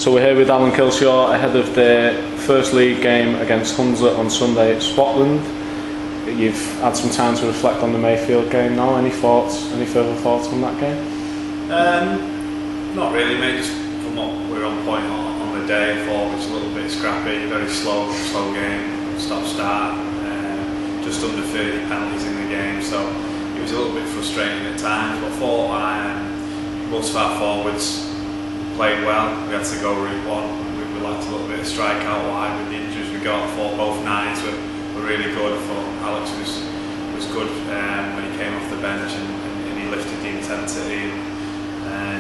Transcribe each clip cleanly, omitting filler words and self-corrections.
So we're here with Alan Kilshaw ahead of the first league game against Hunslet on Sunday at Spotland. You've had some time to reflect on the Mayfield game now. Any further thoughts on that game? Not really, mate. Just from what we're on point on the day, I thought it was a little bit scrappy, very slow game, stop-start, just under 30 penalties in the game, so it was a little bit frustrating at times. But I thought most of our forwards played well. We had to go route one. We lacked a little bit of strike out wide with the injuries we got. I thought both nines were really good. I thought Alex was good when he came off the bench and he lifted the intensity.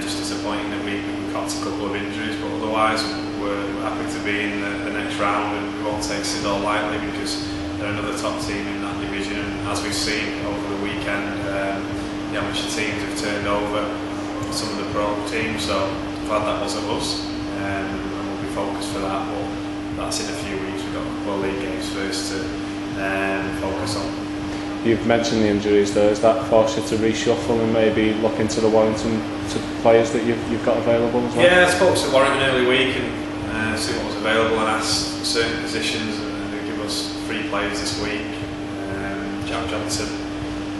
Just disappointing that we caught a couple of injuries, but otherwise we're happy to be in the next round, and we won't take Sidor lightly because they're another top team in that division. And as we've seen over the weekend, the amateur teams have turned over some of the pro teams, so glad that wasn't us, and we'll be focused for that. But that's in a few weeks. We've got a couple of league games first to focus on. You've mentioned the injuries there. Has that forced you to reshuffle and maybe look into the Warrington players that you've got available as well? Yeah, I spoke to Warrington early week and see what was available and asked certain positions, and they give us 3 players this week: Jack Johnson,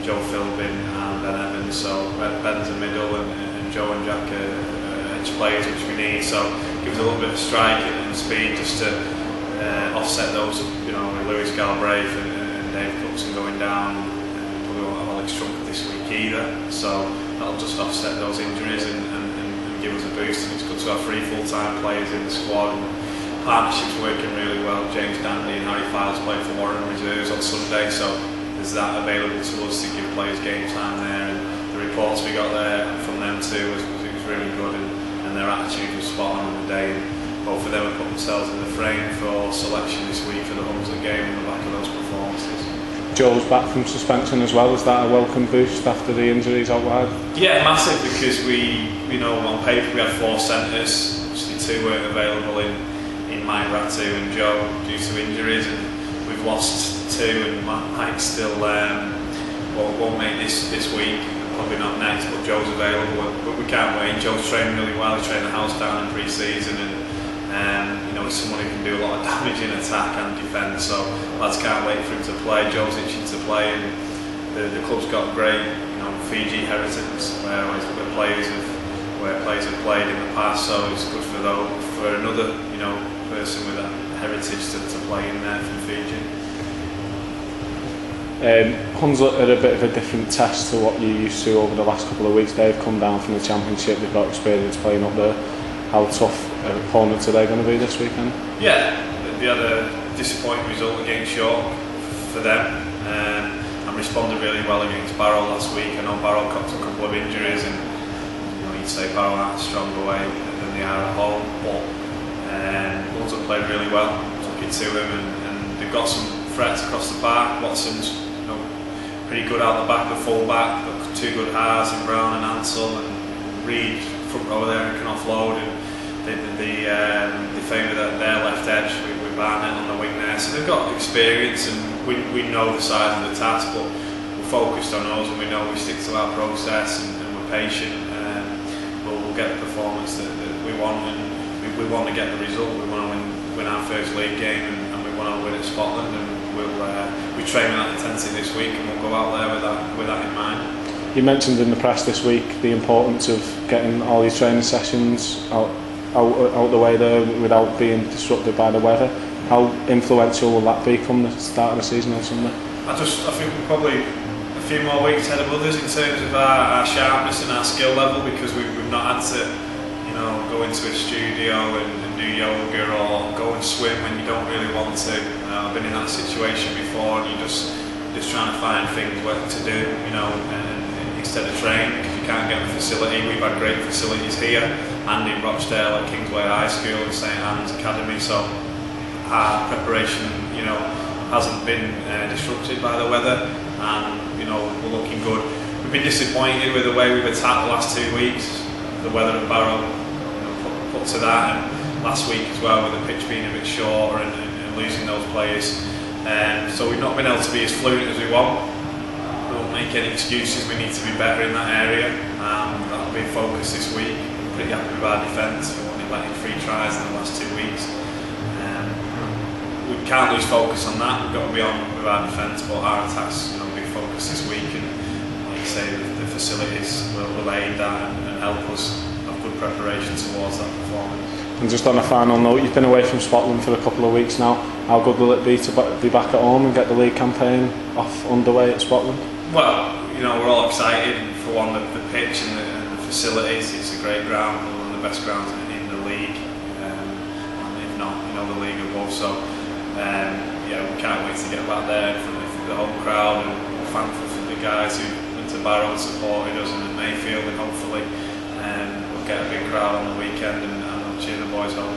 Joe Philbin and Ben Evans. So Ben's a middle and Joe and Jack are edge players, which we need. So it gives a little bit of strike and speed just to offset those, with Lewis Galbraith and Dave Cookson going down. Probably won't have Alex Trump this week either, so that'll just offset those injuries and give us a boost. And it's good to have 3 full-time players in the squad, and partnership's working really well. James Dandy and Harry Files play for Warren Reserves on Sunday, so there's that available to us to give players game time there. And the reports we got there from them too was really good, and their attitude was spot on the day. And both of them have put themselves in the frame for selection this week for the Hunslet game on the back of those performances. Joe's back from suspension as well. Is that a welcome boost after the injuries out wide? Yeah, massive, because we on paper we had 4 centres. Obviously 2 weren't available in Mike Ratu and Joe due to injuries, and we've lost 2, and Mike still won't make this week. Probably not next, but Joe's available, but we can't wait. Joe's trained really well. He trained the house down in pre-season, and he's someone who can do a lot of damage in attack and defence. So lads can't wait for him to play. Joe's itching to play, and the club's got great, Fiji heritage where players have played in the past. So it's good for another person with that heritage to play in there from Fiji. Hunslet are a bit of a different test to what you're used to over the last couple of weeks. They've come down from the Championship, they've got experience playing up there. How tough opponents are they going to be this weekend? Yeah, they had a disappointing result against York for them, and responded really well against Barrow last week. I know Barrow got a couple of injuries, and you'd say Barrow aren't strong away than they are at home, but Hunslet played really well, took it to them, and they've got some threats across the park. Watson's pretty good out the back, the full back, got 2 good halves in Brown and Ansel, and Reed front row there and can offload, and they favour their left edge with Barnett on the wing there. So they've got experience, and we know the size of the task, but we're focused on us, and we know we stick to our process, and we're patient, and we'll get the performance that we want, and we want to get the result. We want to win our first league game, and we want to win at Spotland, and we train with that intensity this week, and we'll go out there with that in mind. You mentioned in the press this week the importance of getting all your training sessions out the way there without being disrupted by the weather. How influential will that be come the start of the season on Sunday? I think we're probably a few more weeks ahead of others in terms of our sharpness and our skill level, because we've not had to go into a studio and do yoga or go and swim when you don't really want to. I've been in that situation before, and you're just trying to find things to do, and instead of training, because you can't get the facility. We've had great facilities here and in Rochdale at Kingsway High School and St Anne's Academy, so our preparation hasn't been disrupted by the weather, and we're looking good. We've been disappointed with the way we've attacked the last 2 weeks. The weather at Barrow put to that, and last week as well, with the pitch being a bit shorter and losing those players. So we've not been able to be as fluent as we want. We won't make any excuses. We need to be better in that area. That'll be a focus this week. We're pretty happy with our defence. We want it letting 3 tries in the last 2 weeks. We can't lose focus on that. We've got to be on with our defence, but our attacks, big focus this week. And like you say, the facilities will aid that and help us have good preparation towards that performance. And just on a final note, you've been away from Spotland for a couple of weeks now. How good will it be to be back at home and get the league campaign underway at Spotland? Well, we're all excited. For one, the pitch and the facilities, it's a great ground, one of the best grounds in the league, and if not, the league above. So, we can't wait to get back there in front of the home crowd, and we're thankful for the guys who went to Barrow and supported us, and in Mayfield, and hopefully we'll get a big crowd on the weekend and cheer the boys home.